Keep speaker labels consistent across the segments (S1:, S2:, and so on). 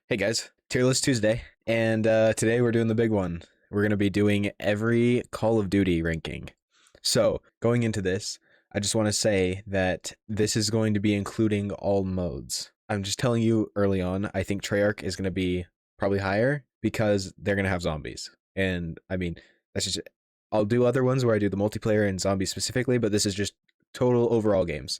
S1: Hey guys, Tier List Tuesday, and today we're doing the big one. We're going to be doing every Call of Duty ranking. So, going into this, I just want to say that this is going to be including all modes. I'm just telling you early on, I think Treyarch is going to be probably higher because they're going to have zombies. And I mean, that's just, I'll do other ones where I do the multiplayer and zombies specifically, but this is just total overall games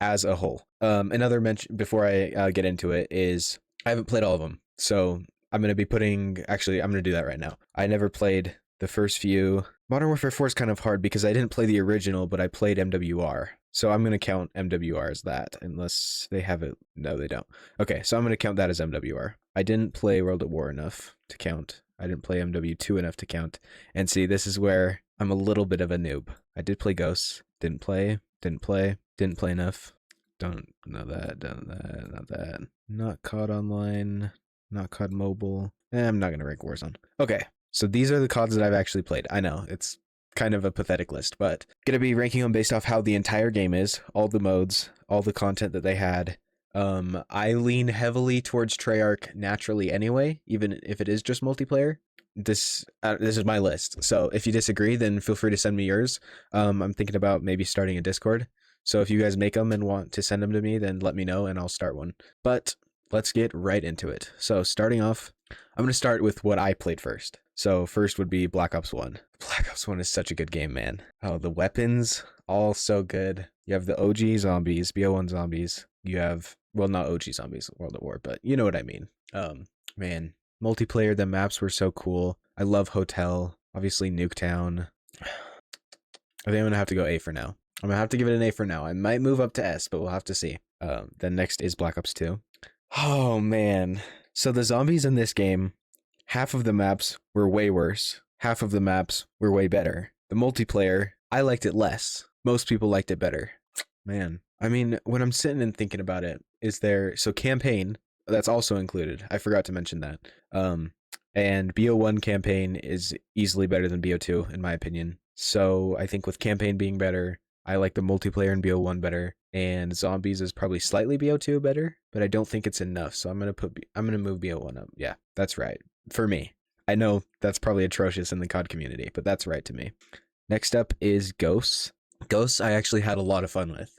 S1: as a whole. Another mention before I get into it is I haven't played all of them, so I'm gonna be putting. Actually, I'm gonna do that right now. I never played the first few. Modern Warfare 4 is kind of hard because I didn't play the original, but I played MWR. So I'm gonna count MWR as that, unless they have it. No, they don't. Okay, so I'm gonna count that as MWR. I didn't play World at War enough to count. I didn't play MW2 enough to count. And see, this is where I'm a little bit of a noob. I did play Ghosts. Didn't play. Didn't play. Didn't play enough. Don't know that. Don't that. Not that. Not COD Online. Not COD Mobile. I'm not gonna rank Warzone. Okay, so these are the CODs that I've actually played. I know it's kind of a pathetic list, but gonna be ranking them based off how the entire game is, all the modes, all the content that they had. I lean heavily towards Treyarch naturally anyway, even if it is just multiplayer. This is my list. So if you disagree, then feel free to send me yours. I'm thinking about maybe starting a Discord. So if you guys make them and want to send them to me, then let me know and I'll start one. But let's get right into it. So starting off, I'm going to start with what I played first. So first would be Black Ops 1. Black Ops 1 is such a good game, man. Oh, the weapons, all so good. You have the OG zombies, BO1 zombies. You have, well, not OG zombies, World at War, but you know what I mean. Man, multiplayer, the maps were so cool. I love Hotel, obviously Nuketown. I think I'm going to have to go A for now. I'm going to have to give it an A for now. I might move up to S, but we'll have to see. Then next is Black Ops 2. Oh, man. So the zombies in this game, half of the maps were way worse. Half of the maps were way better. The multiplayer, I liked it less. Most people liked it better. Man, I mean, when I'm sitting and thinking about it, so campaign, that's also included. I forgot to mention that. And BO1 campaign is easily better than BO2, in my opinion. So I think with campaign being better, I like the multiplayer in BO1 better, and zombies is probably slightly BO2 better, but I don't think it's enough. So I'm gonna move BO1 up. Yeah, that's right for me. I know that's probably atrocious in the COD community, but that's right to me. Next up is Ghosts. Ghosts I actually had a lot of fun with,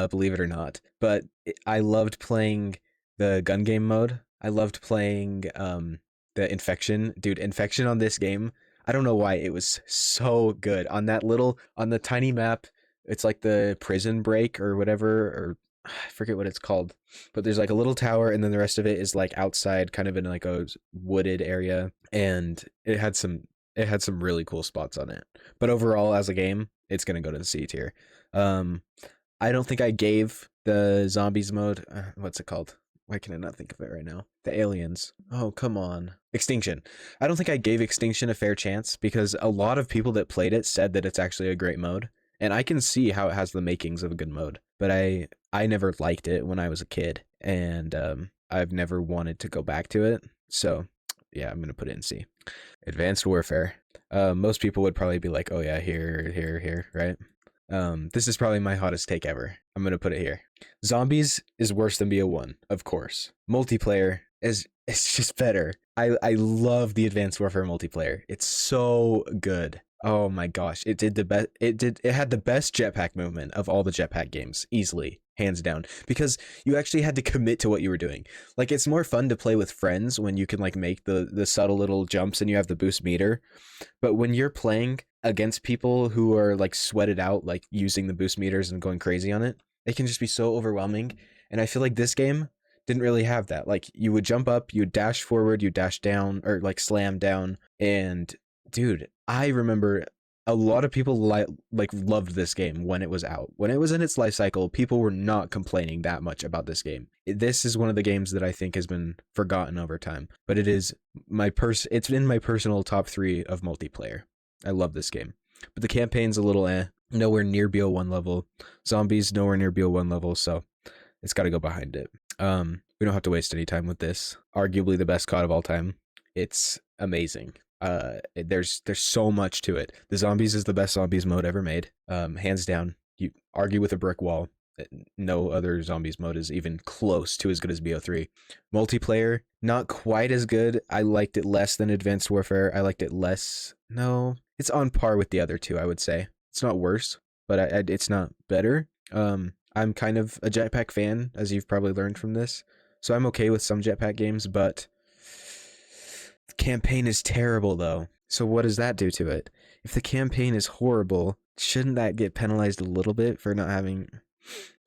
S1: believe it or not. But I loved playing the gun game mode. I loved playing the Infection. Dude, Infection on this game, I don't know why it was so good. On the tiny map, it's like the prison break or whatever, or I forget what it's called. But there's like a little tower, and then the rest of it is like outside, kind of in like a wooded area, and it had some really cool spots on it. But overall, as a game, it's gonna go to the C tier. I don't think I gave the zombies mode. What's it called? Why can I not think of it right now? The aliens. Oh, come on. Extinction. I don't think I gave Extinction a fair chance because a lot of people that played it said that it's actually a great mode. And I can see how it has the makings of a good mode. But I never liked it when I was a kid. And I've never wanted to go back to it. So, yeah, I'm going to put it in C. Advanced Warfare. Most people would probably be like, oh, yeah, here, right? This is probably my hottest take ever. I'm gonna put it here. Zombies is worse than BO1, of course. Multiplayer is it's just better. I love the Advanced Warfare multiplayer. It's so good. Oh my gosh, it had the best jetpack movement of all the jetpack games, easily, hands down, because you actually had to commit to what you were doing. Like it's more fun to play with friends when you can like make the subtle little jumps and you have the boost meter. But when you're playing against people who are like sweated out, like using the boost meters and going crazy on it, it can just be so overwhelming. And I feel like this game didn't really have that. Like you would jump up, you would dash forward, you dash down, or like slam down. And dude, I remember a lot of people like loved this game when it was out. When it was in its life cycle, people were not complaining that much about this game. This is one of the games that I think has been forgotten over time, but it's in my personal top 3 of multiplayer. I love this game. But the campaign's a little nowhere near BO1 level. Zombies nowhere near BO1 level, so it's got to go behind it. We don't have to waste any time with this. Arguably the best COD of all time. It's amazing. There's so much to it. The zombies is the best zombies mode ever made. Hands down. You argue with a brick wall. no other zombies mode is even close to as good as BO3. Multiplayer, not quite as good. I liked it less than Advanced Warfare. I liked it less. No, it's on par with the other two, I would say. It's not worse, but it's not better. I'm kind of a jetpack fan, as you've probably learned from this. So I'm okay with some jetpack games, but the campaign is terrible, though. So what does that do to it? If the campaign is horrible, shouldn't that get penalized a little bit for not having...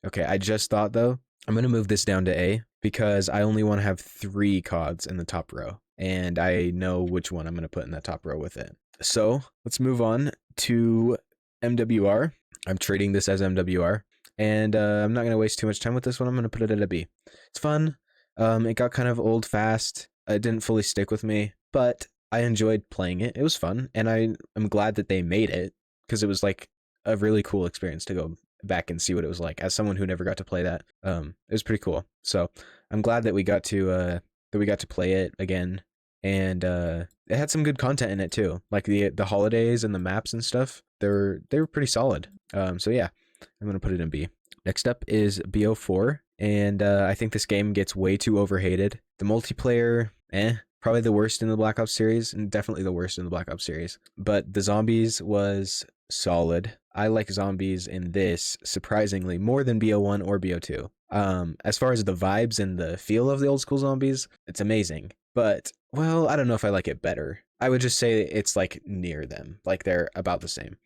S1: Okay, I just thought, though, I'm going to move this down to A because I only want to have 3 CODs in the top row. And I know which one I'm going to put in that top row with it. So let's move on to MWR. I'm treating this as MWR. And I'm not going to waste too much time with this one. I'm going to put it at a B. It's fun. It got kind of old fast. It didn't fully stick with me, but I enjoyed playing it. It was fun, and I'm glad that they made it because it was like a really cool experience to go back and see what it was like. As someone who never got to play that, it was pretty cool. So I'm glad that we got to play it again, and it had some good content in it too, like the holidays and the maps and stuff. They were pretty solid. So yeah, I'm gonna put it in B. Next up is BO4, and I think this game gets way too overhated. The multiplayer, probably the worst in the Black Ops series, and definitely the worst in the Black Ops series. But the zombies was solid. I like zombies in this, surprisingly, more than BO1 or BO2. As far as the vibes and the feel of the old school zombies, it's amazing. But, well, I don't know if I like it better. I would just say it's like near them, like they're about the same.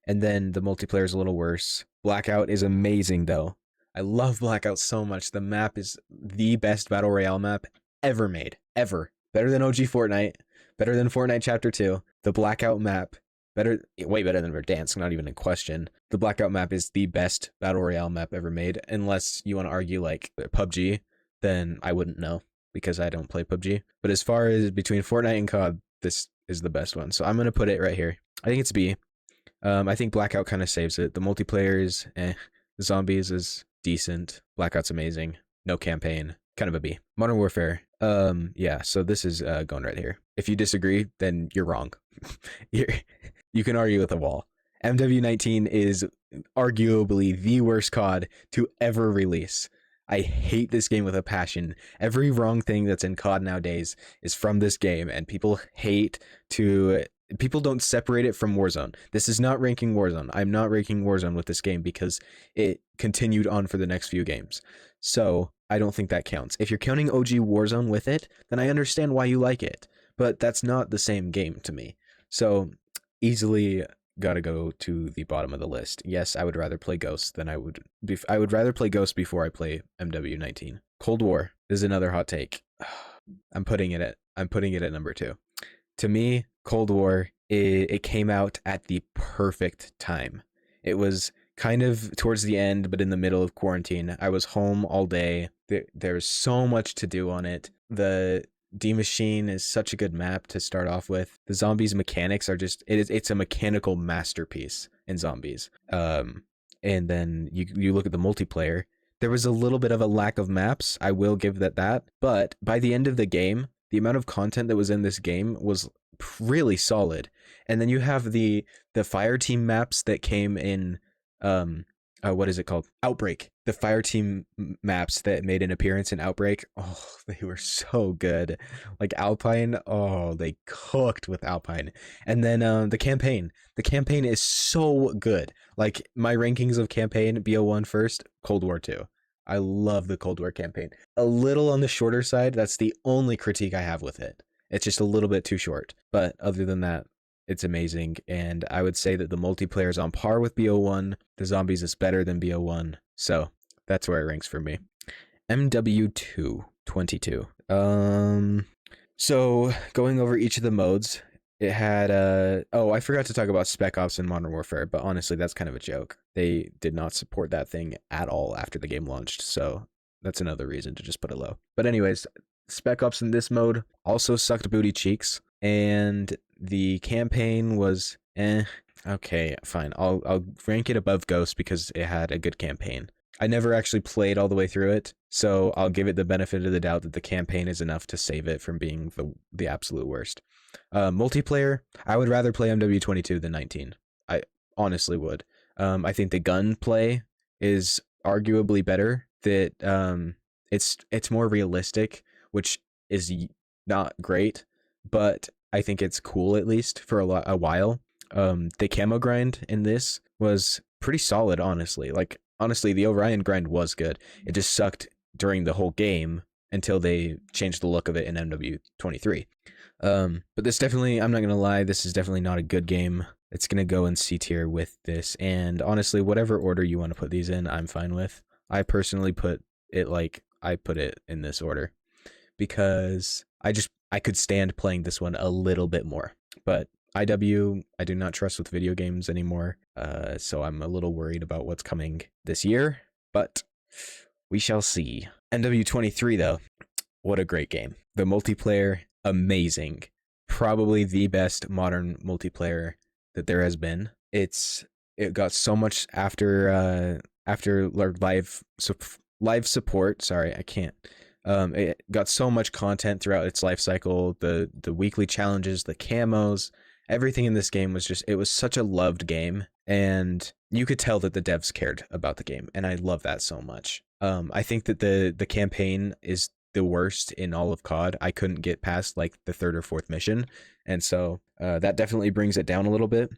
S1: And then the multiplayer is a little worse. Blackout is amazing, though. I love Blackout so much. The map is the best Battle Royale map ever made. Ever. Better than OG Fortnite. Better than Fortnite Chapter 2. The Blackout map. Way better than Verdansk, not even in question. The Blackout map is the best Battle Royale map ever made. Unless you want to argue like PUBG, then I wouldn't know because I don't play PUBG. But as far as between Fortnite and COD, this is the best one. So I'm going to put it right here. I think it's B. I think Blackout kind of saves it. The multiplayer is The zombies is decent. Blackout's amazing. No campaign. Kind of a B. Modern Warfare. Yeah, so this is going right here. If you disagree, then you're wrong. You can argue with a wall. MW19 is arguably the worst COD to ever release. I hate this game with a passion. Every wrong thing that's in COD nowadays is from this game, and people don't separate it from Warzone. This is not ranking Warzone. I'm not ranking Warzone with this game because it continued on for the next few games. So I don't think that counts. If you're counting OG Warzone with it, then I understand why you like it. But that's not the same game to me. So easily gotta go to the bottom of the list. Yes, I would rather play Ghost than I would rather play Ghost before I play MW19. Cold War is another hot take. I'm putting it at number 2. To me, Cold War, it came out at the perfect time. It was kind of towards the end, but in the middle of quarantine. I was home all day. There's so much to do on it. The D Machine is such a good map to start off with. The zombies mechanics are just it's a mechanical masterpiece in zombies. And then you look at the multiplayer. There was a little bit of a lack of maps. I will give that. But by the end of the game, the amount of content that was in this game was really solid. And then you have the fire team maps that came in what is it called? Outbreak. The fire team maps that made an appearance in Outbreak. Oh, they were so good. Like Alpine, oh, they cooked with Alpine. And then the campaign. The campaign is so good. Like my rankings of campaign, BO1 first, Cold War 2. I love the Cold War campaign. A little on the shorter side. That's the only critique I have with it. It's just a little bit too short. But other than that, it's amazing. And I would say that the multiplayer is on par with BO1. The zombies is better than BO1. So that's where it ranks for me. MW2 22. So going over each of the modes, it had I forgot to talk about Spec Ops and Modern Warfare, but honestly, that's kind of a joke. They did not support that thing at all after the game launched, so that's another reason to just put it low. But anyways, Spec Ops in this mode also sucked booty cheeks, and the campaign was okay, fine. I'll rank it above Ghost because it had a good campaign. I never actually played all the way through it, so I'll give it the benefit of the doubt that the campaign is enough to save it from being the absolute worst. Multiplayer, I would rather play MW22 than 19. I honestly would. I think the gunplay is arguably better. That it's more realistic, which is not great, but I think it's cool at least for a while. The camo grind in this was pretty solid, honestly. Like honestly, the Orion grind was good. It just sucked during the whole game until they changed the look of it in MW23. But this definitely, I'm not gonna lie, this is definitely not a good game. It's gonna go in C tier with this, and honestly, whatever order you want to put these in, I'm fine with. I personally put it in this order because I could stand playing this one a little bit more. But IW, I do not trust with video games anymore, so I'm a little worried about what's coming this year, but we shall see. MW23 though, what a great game. The multiplayer, amazing. Probably the best modern multiplayer that there has been. It got so much after live support. Sorry, I can't. It got so much content throughout its life cycle. The weekly challenges, the camos, everything in this game was just, it was such a loved game, and you could tell that the devs cared about the game, and I love that so much. I think that the campaign is the worst in all of COD. I couldn't get past like the third or fourth mission, and so that definitely brings it down a little bit.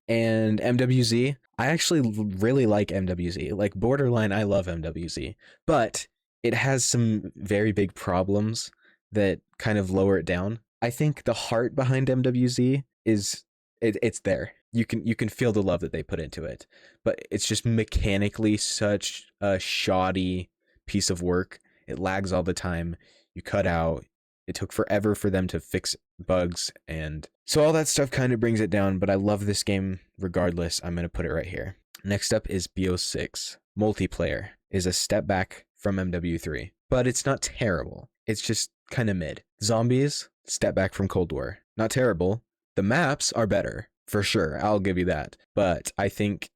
S1: And MWZ, I actually really like MWZ. Like borderline, I love MWZ, but it has some very big problems that kind of lower it down. I think the heart behind MWZ is it's there. You can feel the love that they put into it, but it's just mechanically such a shoddy piece of work. It lags all the time. You cut out. It took forever for them to fix bugs, and so all that stuff kind of brings it down, but I love this game regardless. I'm going to put it right here. Next up is BO6. Multiplayer is a step back from MW3, but it's not terrible. It's just kind of mid. Zombies, step back from Cold War. Not terrible. The maps are better, for sure. I'll give you that. But I think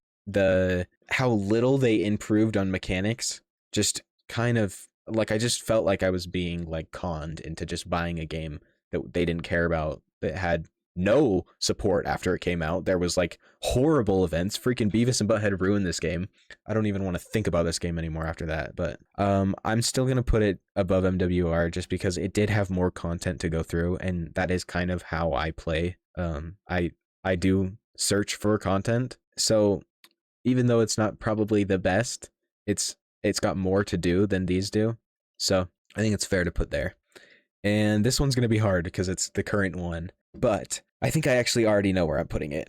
S1: how little they improved on mechanics just kind of, like, I just felt like I was being like conned into just buying a game that they didn't care about, that had no support after it came out. There was like horrible events. Freaking Beavis and Butthead ruined this game. I don't even want to think about this game anymore after that. But I'm still gonna put it above MWR just because it did have more content to go through, and that is kind of how I play. I do search for content, so even though it's not probably the best, it's got more to do than these do. So I think it's fair to put there. And this one's gonna be hard because it's the current one, but I think I actually already know where I'm putting it.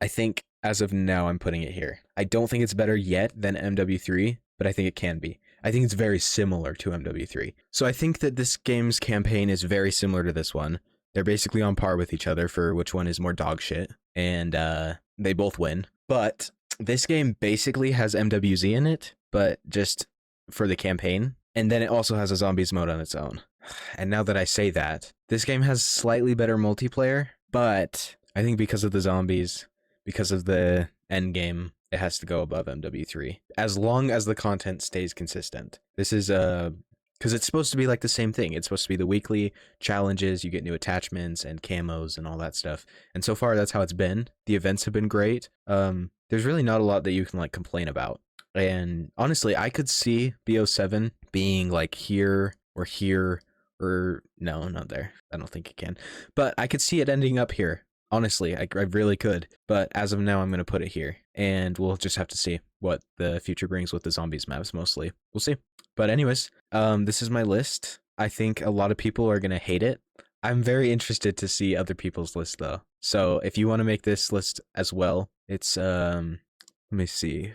S1: I think as of now, I'm putting it here. I don't think it's better yet than MW3, but I think it can be. I think it's very similar to MW3. So I think that this game's campaign is very similar to this one. They're basically on par with each other for which one is more dog shit, and they both win. But this game basically has MWZ in it, but just for the campaign. And then it also has a zombies mode on its own. And now that I say that, this game has slightly better multiplayer, but I think because of the zombies, because of the end game, it has to go above MW3. As long as the content stays consistent. This is because it's supposed to be like the same thing. It's supposed to be the weekly challenges, you get new attachments and camos and all that stuff. And so far, that's how it's been. The events have been great. There's really not a lot that you can like complain about. And honestly, I could see BO7 being like here, or no, not there. I don't think it can. But I could see it ending up here. Honestly, I really could. But as of now, I'm going to put it here. And we'll just have to see what the future brings with the zombies maps mostly. We'll see. But anyways, this is my list. I think a lot of people are going to hate it. I'm very interested to see other people's list though. So if you want to make this list as well, it's let me see.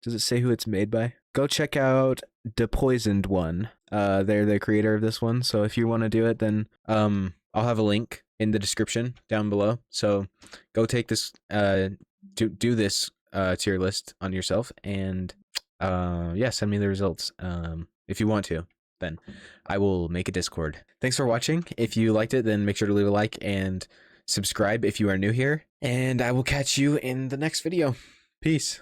S1: Does it say who it's made by? Go check out The Poisoned One. They're the creator of this one. So if you want to do it, then I'll have a link in the description down below. So go take this do this tier list on yourself, and yeah, send me the results. If you want to, then I will make a Discord. Thanks for watching. If you liked it, then make sure to leave a like and subscribe if you are new here, and I will catch you in the next video. Peace.